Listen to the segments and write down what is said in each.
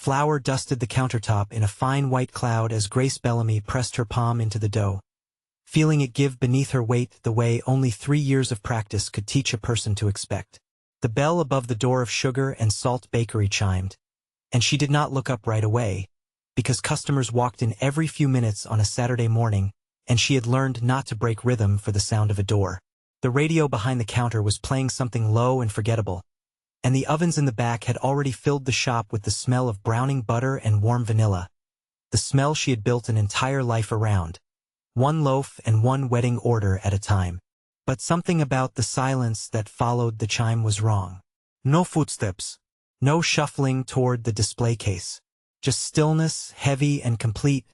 Flour dusted the countertop in a fine white cloud as Grace Bellamy pressed her palm into the dough, feeling it give beneath her weight the way only 3 years of practice could teach a person to expect. The bell above the door of Sugar and Salt Bakery chimed, and she did not look up right away, because customers walked in every few minutes on a Saturday morning, and she had learned not to break rhythm for the sound of a door. The radio behind the counter was playing something low and forgettable, and the ovens in the back had already filled the shop with the smell of browning butter and warm vanilla, the smell she had built an entire life around, one loaf and one wedding order at a time. But something about the silence that followed the chime was wrong. No footsteps, no shuffling toward the display case, just stillness, heavy and complete,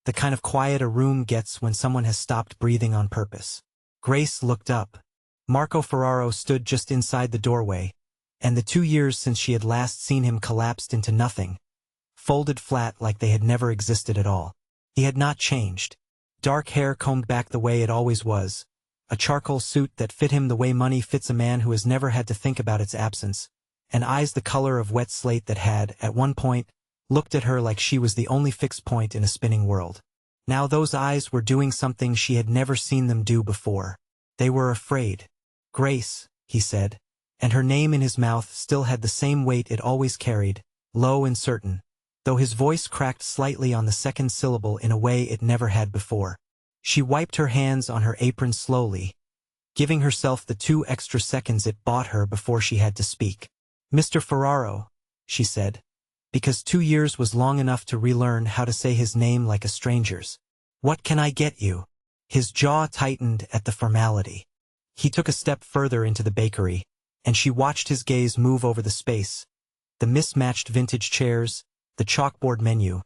the kind of quiet a room gets when someone has stopped breathing on purpose. Grace looked up. Marco Ferraro stood just inside the doorway, and the 2 years since she had last seen him collapsed into nothing, folded flat like they had never existed at all. He had not changed. Dark hair combed back the way it always was, a charcoal suit that fit him the way money fits a man who has never had to think about its absence, and eyes the color of wet slate that had, at one point, looked at her like she was the only fixed point in a spinning world. Now those eyes were doing something she had never seen them do before. They were afraid. "Grace," he said, and her name in his mouth still had the same weight it always carried, low and certain, though his voice cracked slightly on the second syllable in a way it never had before. She wiped her hands on her apron slowly, giving herself the 2 extra seconds it bought her before she had to speak. "Mr. Ferraro," she said, because 2 years was long enough to relearn how to say his name like a stranger's. "What can I get you?" His jaw tightened at the formality. He took a step further into the bakery, and she watched his gaze move over the space, the mismatched vintage chairs, the chalkboard menu,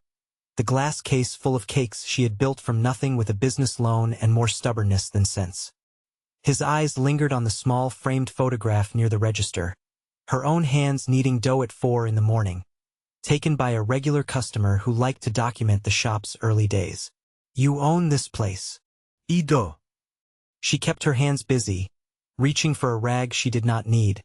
the glass case full of cakes she had built from nothing with a business loan and more stubbornness than sense. His eyes lingered on the small framed photograph near the register, her own hands kneading dough at 4 in the morning, taken by a regular customer who liked to document the shop's early days. "You own this place." "Ido." She kept her hands busy, reaching for a rag she did not need,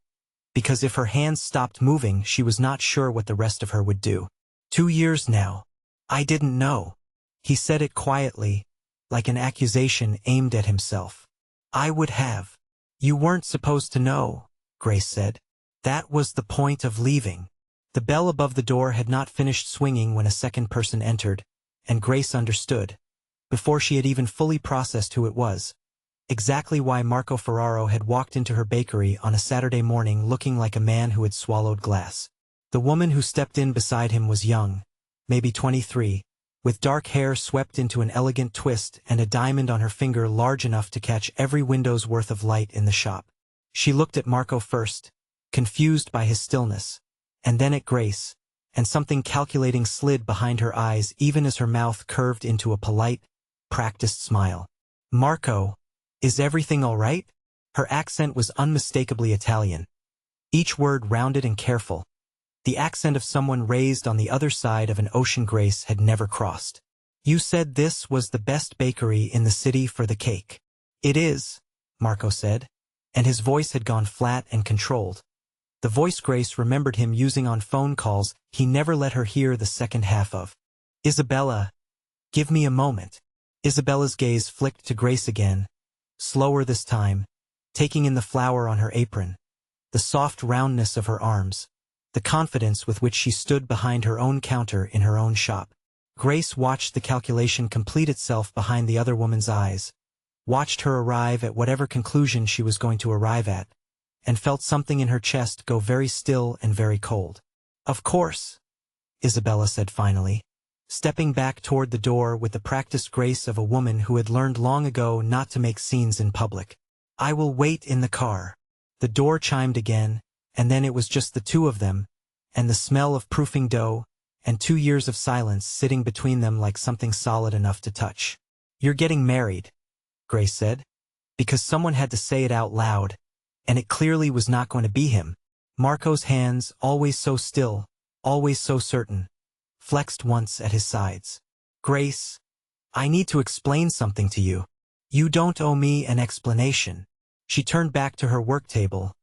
because if her hands stopped moving she was not sure what the rest of her would do. 2 years now. "I didn't know." He said it quietly, like an accusation aimed at himself. "I would have." "You weren't supposed to know," Grace said. "That was the point of leaving." The bell above the door had not finished swinging when a second person entered, and Grace understood, before she had even fully processed who it was, exactly why Marco Ferraro had walked into her bakery on a Saturday morning looking like a man who had swallowed glass. The woman who stepped in beside him was young, maybe 23, with dark hair swept into an elegant twist and a diamond on her finger large enough to catch every window's worth of light in the shop. She looked at Marco first, confused by his stillness, and then at Grace, and something calculating slid behind her eyes even as her mouth curved into a polite, practiced smile. "Marco, is everything all right?" Her accent was unmistakably Italian, each word rounded and careful, the accent of someone raised on the other side of an ocean Grace had never crossed. "You said this was the best bakery in the city for the cake." "It is," Marco said, and his voice had gone flat and controlled. The voice Grace remembered him using on phone calls he never let her hear the second half of. "Isabella, give me a moment." Isabella's gaze flicked to Grace again, slower this time, taking in the flour on her apron, the soft roundness of her arms, the confidence with which she stood behind her own counter in her own shop. Grace watched the calculation complete itself behind the other woman's eyes, watched her arrive at whatever conclusion she was going to arrive at, and felt something in her chest go very still and very cold. "Of course," Isabella said finally, stepping back toward the door with the practiced grace of a woman who had learned long ago not to make scenes in public. "I will wait in the car." The door chimed again, and then it was just the two of them, and the smell of proofing dough, and 2 years of silence sitting between them like something solid enough to touch. "You're getting married," Grace said, because someone had to say it out loud, and it clearly was not going to be him. Marco's hands, always so still, always so certain, flexed once at his sides. "Grace, I need to explain something to you." "You don't owe me an explanation." She turned back to her work table,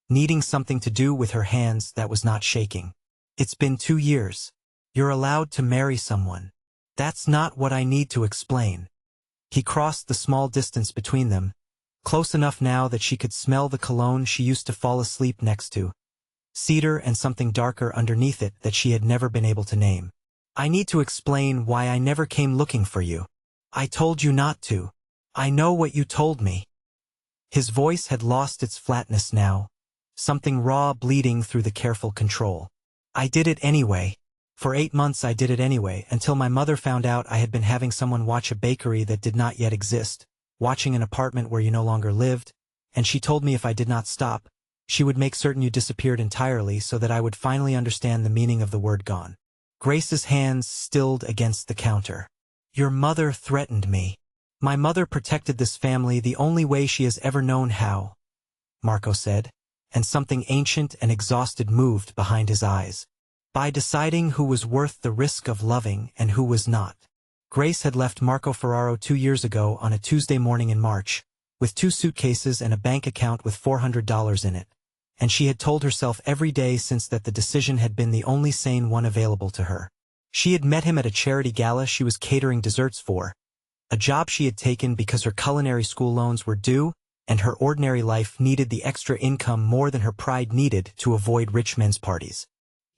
needing something to do with her hands that was not shaking. "It's been 2 years. You're allowed to marry someone. That's not what I need to explain. He crossed the small distance between them, close enough now that she could smell the cologne she used to fall asleep next to, cedar and something darker underneath it that she had never been able to name. I need to explain why I never came looking for you. I told you not to. I know what you told me. His voice had lost its flatness now, something raw bleeding through the careful control. I did it anyway. For 8 months I did it anyway, until my mother found out I had been having someone watch a bakery that did not yet exist, watching an apartment where you no longer lived, and she told me if I did not stop, she would make certain you disappeared entirely so that I would finally understand the meaning of the word gone. Grace's hands stilled against the counter. Your mother threatened me. My mother protected this family the only way she has ever known how, Marco said, and something ancient and exhausted moved behind his eyes. By deciding who was worth the risk of loving and who was not. Grace had left Marco Ferraro 2 years ago on a Tuesday morning in March, with 2 suitcases and a bank account with $400 in it, and she had told herself every day since that the decision had been the only sane one available to her. She had met him at a charity gala she was catering desserts for, a job she had taken because her culinary school loans were due, and her ordinary life needed the extra income more than her pride needed to avoid rich men's parties.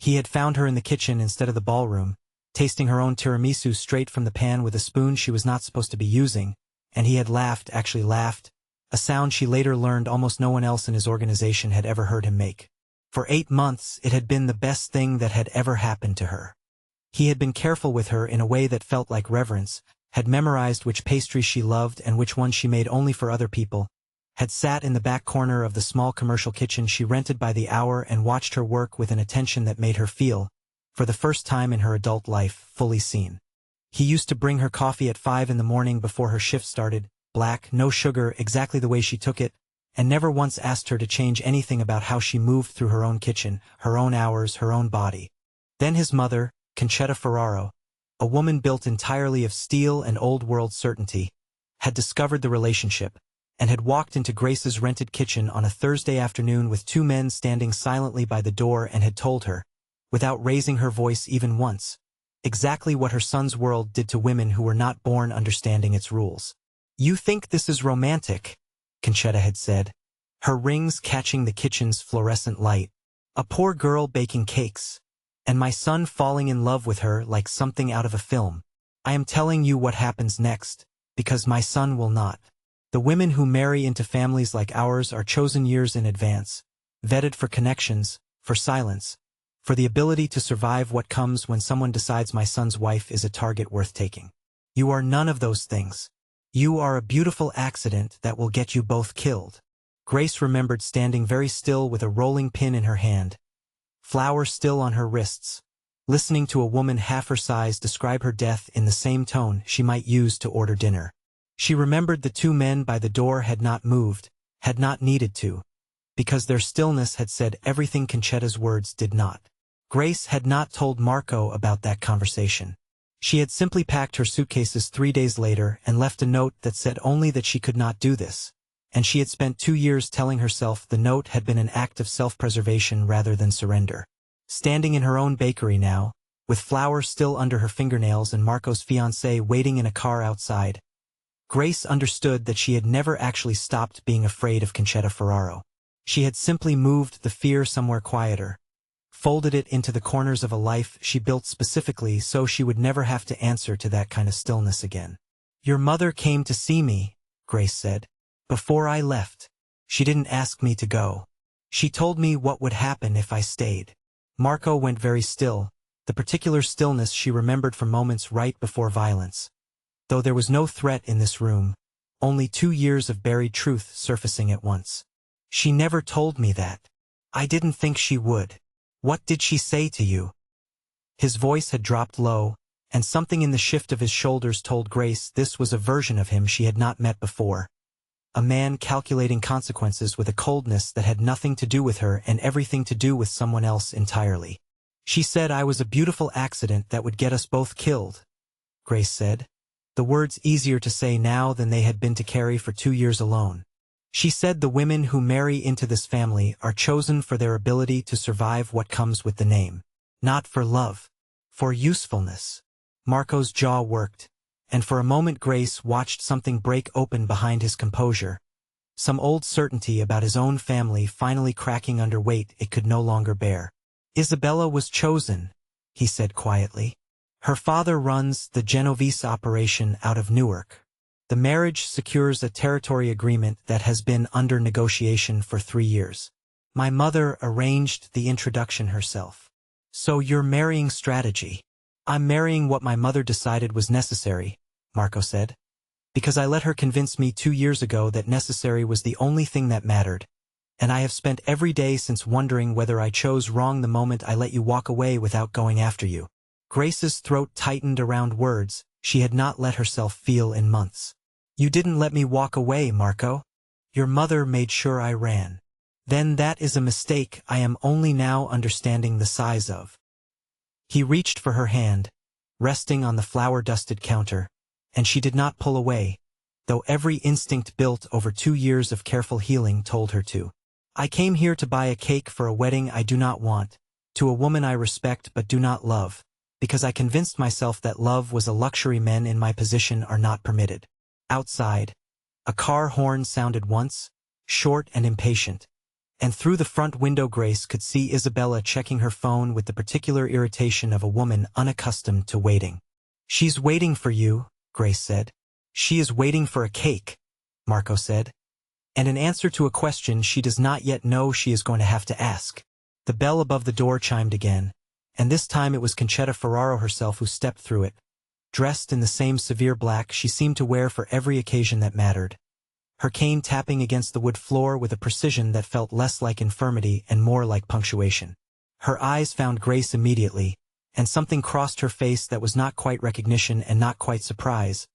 He had found her in the kitchen instead of the ballroom, tasting her own tiramisu straight from the pan with a spoon she was not supposed to be using, and he had laughed, actually laughed, a sound she later learned almost no one else in his organization had ever heard him make. For 8 months it had been the best thing that had ever happened to her. He had been careful with her in a way that felt like reverence, had memorized which pastries she loved and which ones she made only for other people, had sat in the back corner of the small commercial kitchen she rented by the hour and watched her work with an attention that made her feel, for the first time in her adult life, fully seen. He used to bring her coffee at 5 in the morning before her shift started, black, no sugar, exactly the way she took it, and never once asked her to change anything about how she moved through her own kitchen, her own hours, her own body. Then his mother, Concetta Ferraro, a woman built entirely of steel and old-world certainty, had discovered the relationship, and had walked into Grace's rented kitchen on a Thursday afternoon with 2 men standing silently by the door and had told her, without raising her voice even once, exactly what her son's world did to women who were not born understanding its rules. You think this is romantic, Concetta had said, her rings catching the kitchen's fluorescent light. A poor girl baking cakes, and my son falling in love with her like something out of a film. I am telling you what happens next, because my son will not. The women who marry into families like ours are chosen years in advance, vetted for connections, for silence, for the ability to survive what comes when someone decides my son's wife is a target worth taking. You are none of those things. You are a beautiful accident that will get you both killed. Grace remembered standing very still with a rolling pin in her hand, flower still on her wrists, listening to a woman half her size describe her death in the same tone she might use to order dinner. She remembered the 2 men by the door had not moved, had not needed to, because their stillness had said everything Concetta's words did not. Grace had not told Marco about that conversation. She had simply packed her suitcases 3 days later and left a note that said only that she could not do this, and she had spent 2 years telling herself the note had been an act of self-preservation rather than surrender. Standing in her own bakery now, with flour still under her fingernails and Marco's fiancé waiting in a car outside, Grace understood that she had never actually stopped being afraid of Concetta Ferraro. She had simply moved the fear somewhere quieter, folded it into the corners of a life she built specifically so she would never have to answer to that kind of stillness again. Your mother came to see me, Grace said. Before I left. She didn't ask me to go. She told me what would happen if I stayed. Marco went very still, the particular stillness she remembered from moments right before violence. Though there was no threat in this room, only 2 years of buried truth surfacing at once. She never told me that. I didn't think she would. What did she say to you? His voice had dropped low, and something in the shift of his shoulders told Grace this was a version of him she had not met before. A man calculating consequences with a coldness that had nothing to do with her and everything to do with someone else entirely. She said I was a beautiful accident that would get us both killed, Grace said, the words easier to say now than they had been to carry for 2 years alone. She said the women who marry into this family are chosen for their ability to survive what comes with the name, not for love. For usefulness. Marco's jaw worked, and for a moment Grace watched something break open behind his composure. Some old certainty about his own family finally cracking under weight it could no longer bear. Isabella was chosen, he said quietly. Her father runs the Genovese operation out of Newark. The marriage secures a territory agreement that has been under negotiation for 3 years. My mother arranged the introduction herself. So you're marrying strategy. I'm marrying what my mother decided was necessary, Marco said. Because I let her convince me 2 years ago that necessary was the only thing that mattered. And I have spent every day since wondering whether I chose wrong the moment I let you walk away without going after you. Grace's throat tightened around words she had not let herself feel in months. You didn't let me walk away, Marco. Your mother made sure I ran. Then that is a mistake I am only now understanding the size of. He reached for her hand, resting on the flour-dusted counter, and she did not pull away, though every instinct built over 2 years of careful healing told her to. I came here to buy a cake for a wedding I do not want, to a woman I respect but do not love, because I convinced myself that love was a luxury men in my position are not permitted. Outside, a car horn sounded once, short and impatient, and through the front window Grace could see Isabella checking her phone with the particular irritation of a woman unaccustomed to waiting. She's waiting for you, Grace said. She is waiting for a cake, Marco said. And in answer to a question she does not yet know she is going to have to ask. The bell above the door chimed again, and this time it was Concetta Ferraro herself who stepped through it. Dressed in the same severe black she seemed to wear for every occasion that mattered. Her cane tapping against the wood floor with a precision that felt less like infirmity and more like punctuation. Her eyes found Grace immediately, and something crossed her face that was not quite recognition and not quite surprise,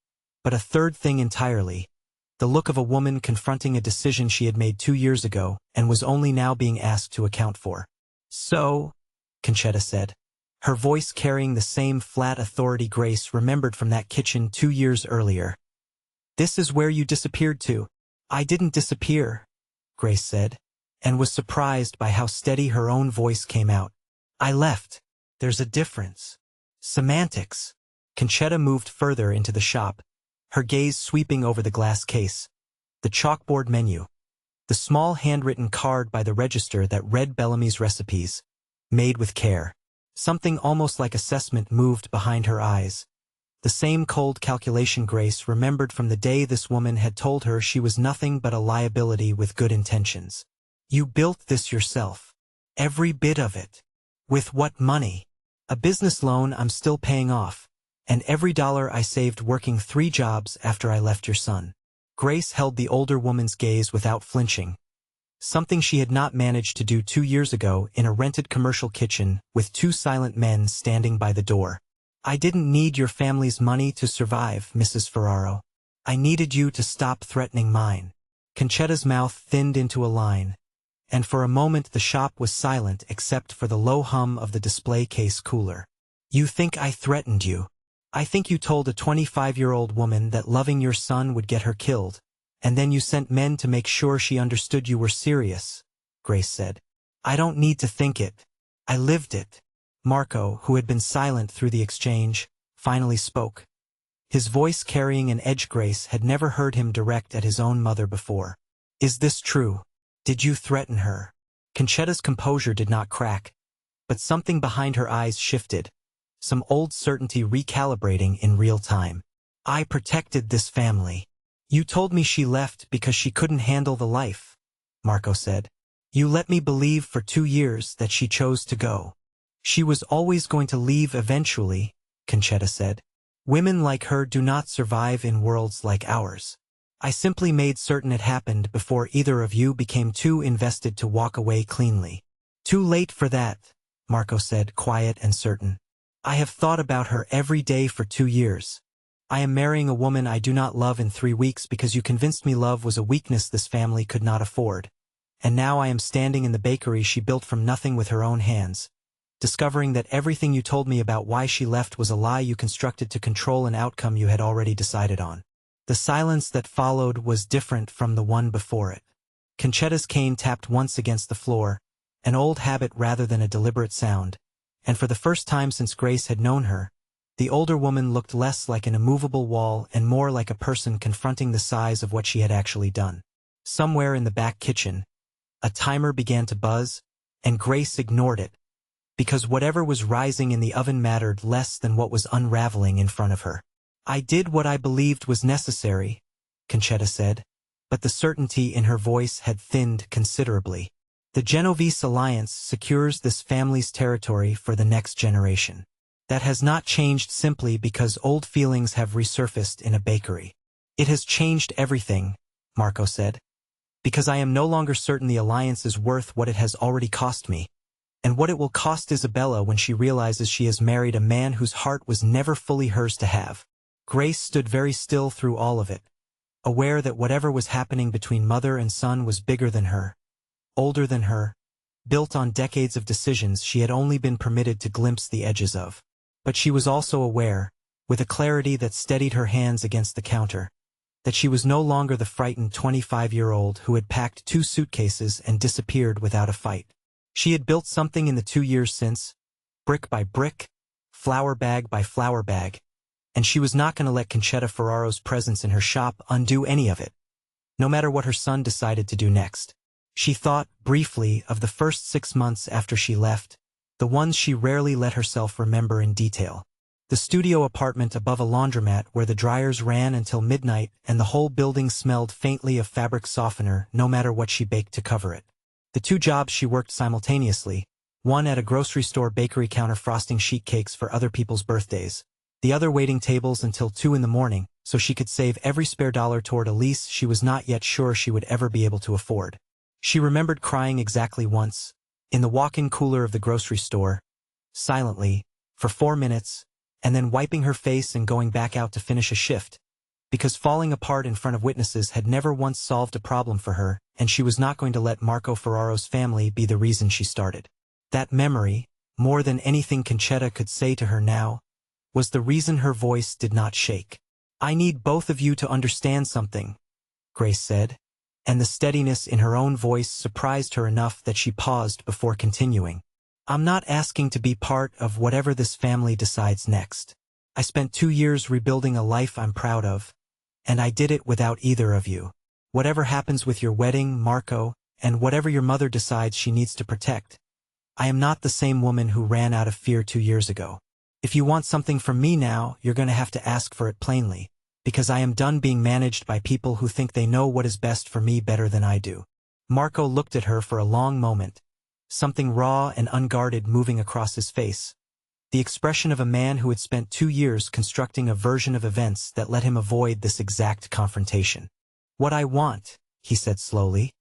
but a third thing entirely. The look of a woman confronting a decision she had made 2 years ago and was only now being asked to account for. So, Concetta said, her voice carrying the same flat authority Grace remembered from that kitchen 2 years earlier. This is where you disappeared to. I didn't disappear, Grace said, and was surprised by how steady her own voice came out. I left. There's a difference. Semantics. Concetta moved further into the shop, her gaze sweeping over the glass case, the chalkboard menu, the small handwritten card by the register that read Bellamy's recipes, made with care. Something almost like assessment moved behind her eyes. The same cold calculation Grace remembered from the day this woman had told her she was nothing but a liability with good intentions. You built this yourself. Every bit of it. With what money? A business loan I'm still paying off, and every dollar I saved working 3 jobs after I left your son. Grace held the older woman's gaze without flinching, something she had not managed to do 2 years ago in a rented commercial kitchen with 2 silent men standing by the door. I didn't need your family's money to survive, Mrs. Ferraro. I needed you to stop threatening mine. Concetta's mouth thinned into a line, and for a moment the shop was silent except for the low hum of the display case cooler. You think I threatened you? I think you told a 25-year-old woman that loving your son would get her killed, and then you sent men to make sure she understood you were serious, Grace said. I don't need to think it. I lived it. Marco, who had been silent through the exchange, finally spoke. His voice carrying an edge Grace had never heard him direct at his own mother before. Is this true? Did you threaten her? Concetta's composure did not crack, but something behind her eyes shifted, some old certainty recalibrating in real time. I protected this family. You told me she left because she couldn't handle the life, Marco said. You let me believe for 2 years that she chose to go. She was always going to leave eventually, Concetta said. Women like her do not survive in worlds like ours. I simply made certain it happened before either of you became too invested to walk away cleanly. Too late for that, Marco said, quiet and certain. I have thought about her every day for 2 years. I am marrying a woman I do not love in 3 weeks because you convinced me love was a weakness this family could not afford. And now I am standing in the bakery she built from nothing with her own hands, discovering that everything you told me about why she left was a lie you constructed to control an outcome you had already decided on. The silence that followed was different from the one before it. Concetta's cane tapped once against the floor, an old habit rather than a deliberate sound, and for the first time since Grace had known her, the older woman looked less like an immovable wall and more like a person confronting the size of what she had actually done. Somewhere in the back kitchen, a timer began to buzz, and Grace ignored it, because whatever was rising in the oven mattered less than what was unraveling in front of her. "I did what I believed was necessary," Concetta said, but the certainty in her voice had thinned considerably. "The Genovese alliance secures this family's territory for the next generation. That has not changed simply because old feelings have resurfaced in a bakery. It has changed everything," Marco said, "because I am no longer certain the alliance is worth what it has already cost me, and what it will cost Isabella when she realizes she has married a man whose heart was never fully hers to have." Grace stood very still through all of it, aware that whatever was happening between mother and son was bigger than her, older than her, built on decades of decisions she had only been permitted to glimpse the edges of. But she was also aware, with a clarity that steadied her hands against the counter, that she was no longer the frightened 25-year-old who had packed 2 suitcases and disappeared without a fight. She had built something in the 2 years since, brick by brick, flower bag by flower bag, and she was not going to let Concetta Ferraro's presence in her shop undo any of it, no matter what her son decided to do next. She thought, briefly, of the first 6 months after she left, the ones she rarely let herself remember in detail. The studio apartment above a laundromat where the dryers ran until midnight and the whole building smelled faintly of fabric softener no matter what she baked to cover it. The 2 jobs she worked simultaneously, one at a grocery store bakery counter frosting sheet cakes for other people's birthdays, the other waiting tables until 2 in the morning so she could save every spare dollar toward a lease she was not yet sure she would ever be able to afford. She remembered crying exactly once, in the walk-in cooler of the grocery store, silently, for 4 minutes, and then wiping her face and going back out to finish a shift, because falling apart in front of witnesses had never once solved a problem for her, and she was not going to let Marco Ferraro's family be the reason she started. That memory, more than anything Concetta could say to her now, was the reason her voice did not shake. "I need both of you to understand something," Grace said, and the steadiness in her own voice surprised her enough that she paused before continuing. "I'm not asking to be part of whatever this family decides next. I spent 2 years rebuilding a life I'm proud of, and I did it without either of you. Whatever happens with your wedding, Marco, and whatever your mother decides she needs to protect, I am not the same woman who ran out of fear 2 years ago. If you want something from me now, you're going to have to ask for it plainly, because I am done being managed by people who think they know what is best for me better than I do." Marco looked at her for a long moment, something raw and unguarded moving across his face, the expression of a man who had spent 2 years constructing a version of events that let him avoid this exact confrontation. "What I want," he said slowly,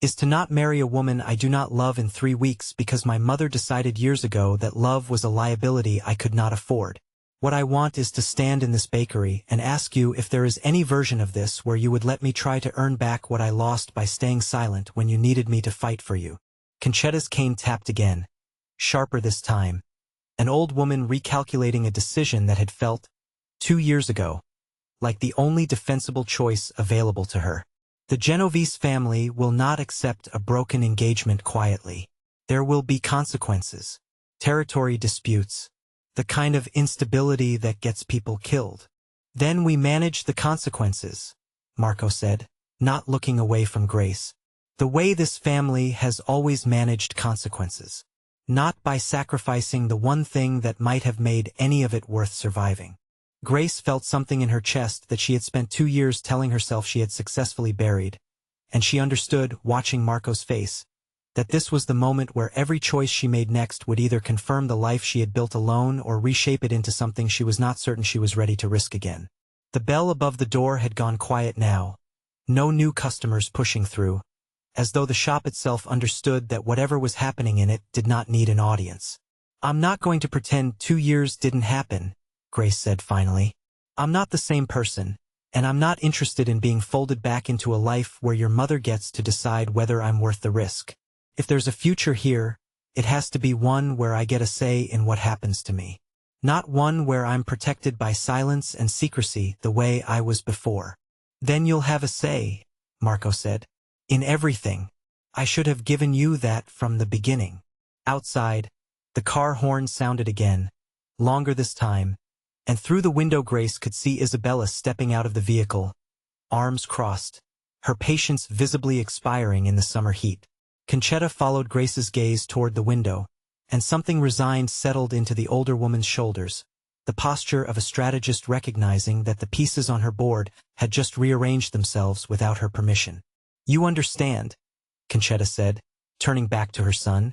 "is to not marry a woman I do not love in 3 weeks because my mother decided years ago that love was a liability I could not afford. What I want is to stand in this bakery and ask you if there is any version of this where you would let me try to earn back what I lost by staying silent when you needed me to fight for you." Concetta's cane tapped again, sharper this time, an old woman recalculating a decision that had felt, 2 years ago, like the only defensible choice available to her. "The Genovese family will not accept a broken engagement quietly. There will be consequences, territory disputes, the kind of instability that gets people killed. Then we manage the consequences," Marco said, not looking away from Grace. "The way this family has always managed consequences. Not by sacrificing the one thing that might have made any of it worth surviving." Grace felt something in her chest that she had spent 2 years telling herself she had successfully buried, and she understood, watching Marco's face, that this was the moment where every choice she made next would either confirm the life she had built alone or reshape it into something she was not certain she was ready to risk again. The bell above the door had gone quiet now, no new customers pushing through, as though the shop itself understood that whatever was happening in it did not need an audience. "I'm not going to pretend 2 years didn't happen," Grace said finally. "I'm not the same person, and I'm not interested in being folded back into a life where your mother gets to decide whether I'm worth the risk. If there's a future here, it has to be one where I get a say in what happens to me. Not one where I'm protected by silence and secrecy the way I was before." "Then you'll have a say," Marco said. "In everything. I should have given you that from the beginning." Outside, The car horn sounded again, longer this time, and through the window Grace could see Isabella stepping out of the vehicle, arms crossed, her patience visibly expiring in the summer heat. Concetta followed Grace's gaze toward the window, and something resigned settled into the older woman's shoulders, the posture of a strategist recognizing that the pieces on her board had just rearranged themselves without her permission. "You understand," Concetta said, turning back to her son,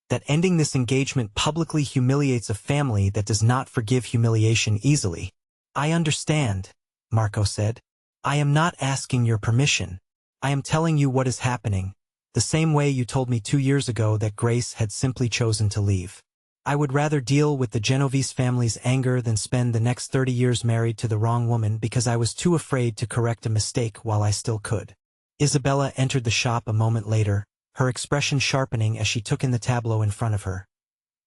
"that ending this engagement publicly humiliates a family that does not forgive humiliation easily." "I understand," Marco said. "I am not asking your permission. I am telling you what is happening, the same way you told me 2 years ago that Grace had simply chosen to leave. I would rather deal with the Genovese family's anger than spend the next 30 years married to the wrong woman because I was too afraid to correct a mistake while I still could." Isabella entered the shop a moment later, her expression sharpening as she took in the tableau in front of her.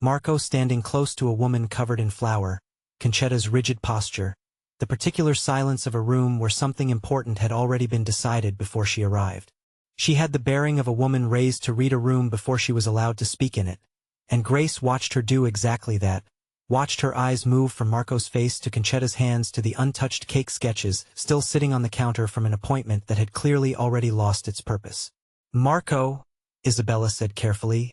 Marco standing close to a woman covered in flour, Concetta's rigid posture, the particular silence of a room where something important had already been decided before she arrived. She had the bearing of a woman raised to read a room before she was allowed to speak in it, and Grace watched her do exactly that, watched her eyes move from Marco's face to Concetta's hands to the untouched cake sketches still sitting on the counter from an appointment that had clearly already lost its purpose. "Marco," Isabella said carefully,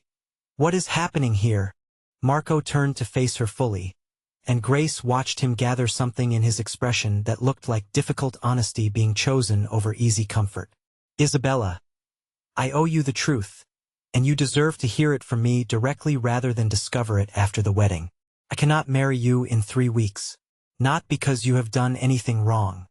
"what is happening here?" Marco turned to face her fully, and Grace watched him gather something in his expression that looked like difficult honesty being chosen over easy comfort. "Isabella, I owe you the truth, and you deserve to hear it from me directly rather than discover it after the wedding. I cannot marry you in 3 weeks. Not because you have done anything wrong.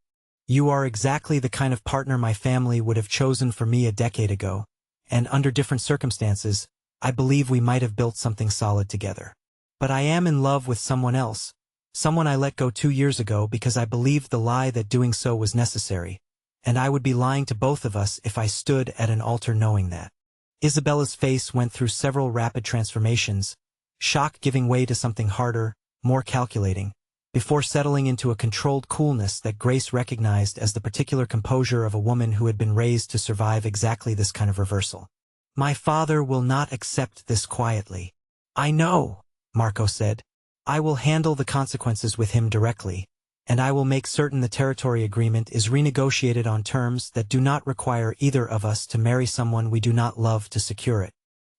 You are exactly the kind of partner my family would have chosen for me a decade ago, and under different circumstances, I believe we might have built something solid together. But I am in love with someone else, someone I let go 2 years ago because I believed the lie that doing so was necessary, and I would be lying to both of us if I stood at an altar knowing that." Isabella's face went through several rapid transformations, shock giving way to something harder, more calculating, before settling into a controlled coolness that Grace recognized as the particular composure of a woman who had been raised to survive exactly this kind of reversal. "My father will not accept this quietly." "I know," Marco said. "I will handle the consequences with him directly, and I will make certain the territory agreement is renegotiated on terms that do not require either of us to marry someone we do not love to secure it."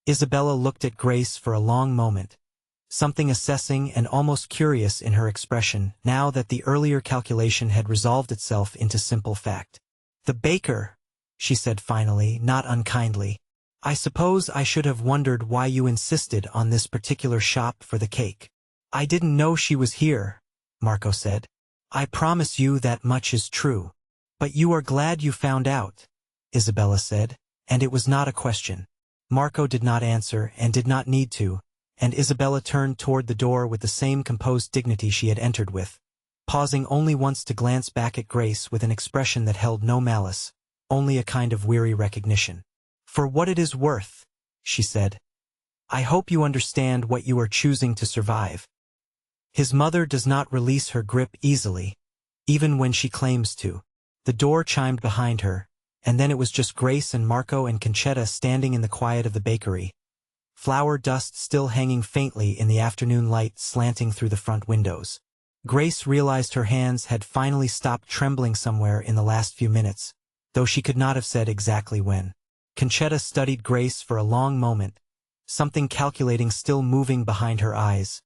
Isabella looked at Grace for a long moment, something assessing and almost curious in her expression now that the earlier calculation had resolved itself into simple fact. "The baker," she said finally, not unkindly. "I suppose I should have wondered why you insisted on this particular shop for the cake." "I didn't know she was here," Marco said. "I promise you that much is true." "But you are glad you found out," Isabella said, and it was not a question. Marco did not answer and did not need to, and Isabella turned toward the door with the same composed dignity she had entered with, pausing only once to glance back at Grace with an expression that held no malice, only a kind of weary recognition. "For what it is worth," she said, "I hope you understand what you are choosing to survive." His mother does not release her grip easily, even when she claims to. The door chimed behind her, and then it was just Grace and Marco and Concetta standing in the quiet of the bakery, flour dust still hanging faintly in the afternoon light slanting through the front windows. Grace realized her hands had finally stopped trembling somewhere in the last few minutes, though she could not have said exactly when. Concetta studied Grace for a long moment, something calculating still moving behind her eyes,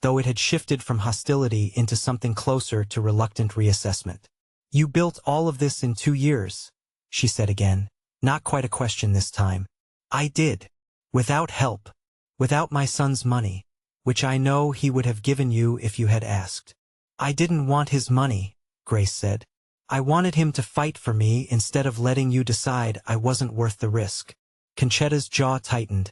though it had shifted from hostility into something closer to reluctant reassessment. "You built all of this in 2 years," she said again, not quite a question this time. "I did. Without help. Without my son's money, which I know he would have given you if you had asked." "I didn't want his money," Grace said. "I wanted him to fight for me instead of letting you decide I wasn't worth the risk." Concetta's jaw tightened,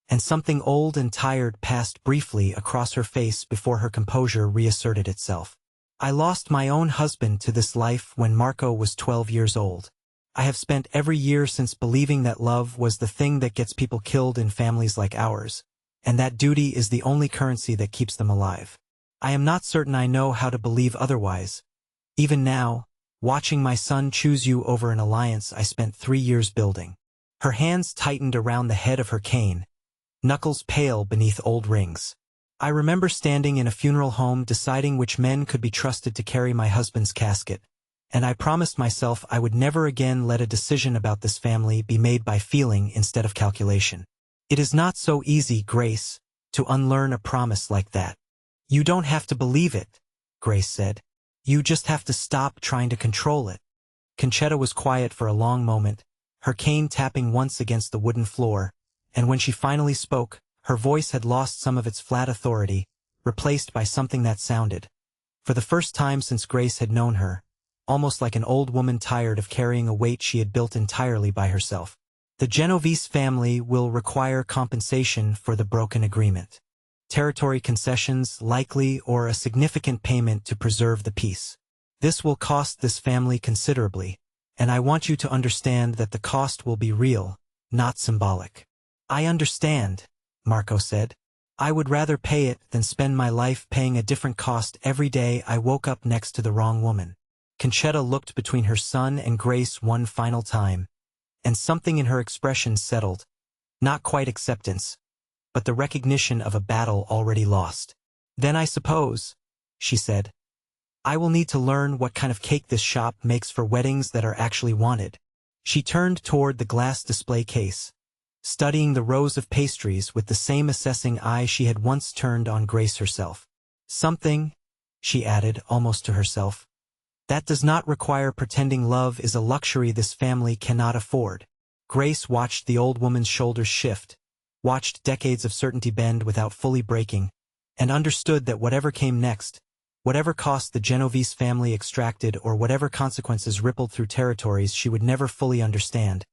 and something old and tired passed briefly across her face before her composure reasserted itself. "I lost my own husband to this life when Marco was 12 years old. I have spent every year since believing that love was the thing that gets people killed in families like ours, and that duty is the only currency that keeps them alive. I am not certain I know how to believe otherwise. Even now, watching my son choose you over an alliance I spent 3 years building." Her hands tightened around the head of her cane, knuckles pale beneath old rings. I remember standing in a funeral home deciding which men could be trusted to carry my husband's casket, and I promised myself I would never again let a decision about this family be made by feeling instead of calculation. It is not so easy, Grace, to unlearn a promise like that. You don't have to believe it, Grace said. You just have to stop trying to control it. Concetta was quiet for a long moment, her cane tapping once against the wooden floor, and when she finally spoke, her voice had lost some of its flat authority, replaced by something that sounded, for the first time since Grace had known her, almost like an old woman tired of carrying a weight she had built entirely by herself. The Genovese family will require compensation for the broken agreement. Territory concessions, likely, or a significant payment to preserve the peace. This will cost this family considerably, and I want you to understand that the cost will be real, not symbolic. I understand, Marco said. I would rather pay it than spend my life paying a different cost every day I woke up next to the wrong woman. Concetta looked between her son and Grace one final time, and something in her expression settled, not quite acceptance, but the recognition of a battle already lost. Then I suppose, she said, I will need to learn what kind of cake this shop makes for weddings that are actually wanted. She turned toward the glass display case, studying the rows of pastries with the same assessing eye she had once turned on Grace herself. Something, she added almost to herself, that does not require pretending love is a luxury this family cannot afford. Grace watched the old woman's shoulders shift, watched decades of certainty bend without fully breaking, and understood that whatever came next, whatever cost the Genovese family extracted or whatever consequences rippled through territories she would never fully understand,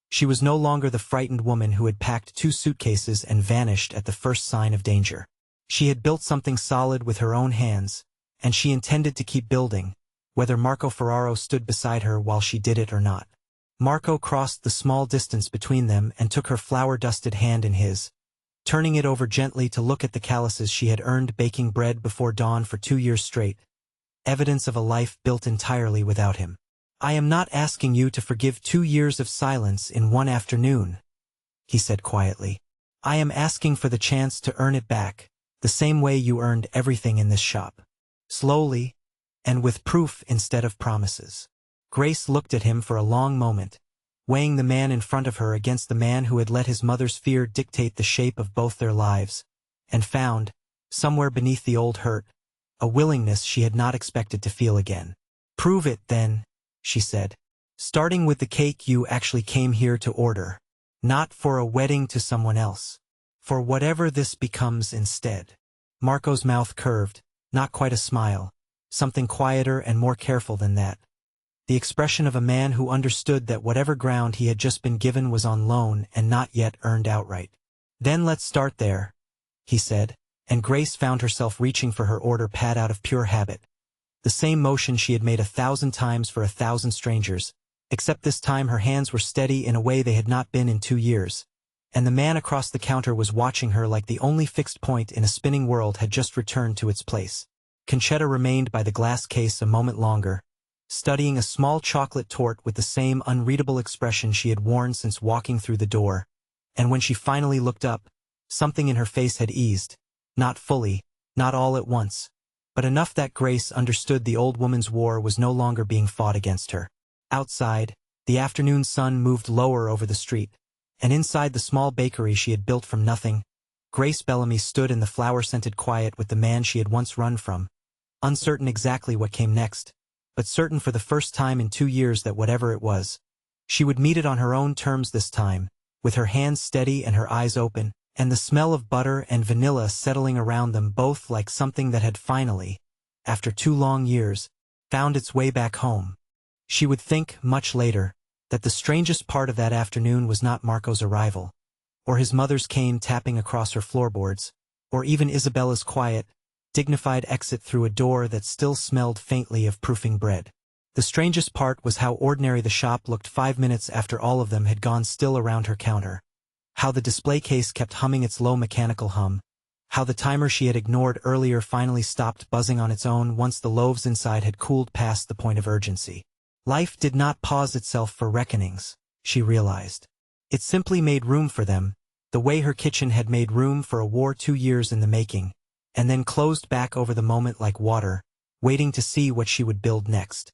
she was no longer the frightened woman who had packed 2 suitcases and vanished at the first sign of danger. She had built something solid with her own hands, and she intended to keep building, whether Marco Ferraro stood beside her while she did it or not. Marco crossed the small distance between them and took her flour-dusted hand in his, turning it over gently to look at the calluses she had earned baking bread before dawn for 2 years straight, evidence of a life built entirely without him. I am not asking you to forgive 2 years of silence in one afternoon, he said quietly. I am asking for the chance to earn it back, the same way you earned everything in this shop. Slowly, and with proof instead of promises. Grace looked at him for a long moment, weighing the man in front of her against the man who had let his mother's fear dictate the shape of both their lives, and found, somewhere beneath the old hurt, a willingness she had not expected to feel again. Prove it, then, she said. Starting with the cake you actually came here to order. Not for a wedding to someone else. For whatever this becomes instead. Marco's mouth curved, not quite a smile, something quieter and more careful than that. The expression of a man who understood that whatever ground he had just been given was on loan and not yet earned outright. Then let's start there, he said, and Grace found herself reaching for her order pad out of pure habit. The same motion she had made 1,000 times for 1,000 strangers, except this time her hands were steady in a way they had not been in 2 years, and the man across the counter was watching her like the only fixed point in a spinning world had just returned to its place. Concetta remained by the glass case a moment longer, studying a small chocolate torte with the same unreadable expression she had worn since walking through the door, and when she finally looked up, something in her face had eased, not fully, not all at once, but enough that Grace understood the old woman's war was no longer being fought against her. Outside, the afternoon sun moved lower over the street, and inside the small bakery she had built from nothing, Grace Bellamy stood in the flower-scented quiet with the man she had once run from, uncertain exactly what came next, but certain for the first time in 2 years that whatever it was, she would meet it on her own terms this time, with her hands steady and her eyes open, and the smell of butter and vanilla settling around them both like something that had finally, after 2 long years, found its way back home. She would think, much later, that the strangest part of that afternoon was not Marco's arrival, or his mother's cane tapping across her floorboards, or even Isabella's quiet, dignified exit through a door that still smelled faintly of proofing bread. The strangest part was how ordinary the shop looked 5 minutes after all of them had gone still around her counter. How the display case kept humming its low mechanical hum. How the timer she had ignored earlier finally stopped buzzing on its own once the loaves inside had cooled past the point of urgency. Life did not pause itself for reckonings, she realized. It simply made room for them, the way her kitchen had made room for a war 2 years in the making, and then closed back over the moment like water, waiting to see what she would build next.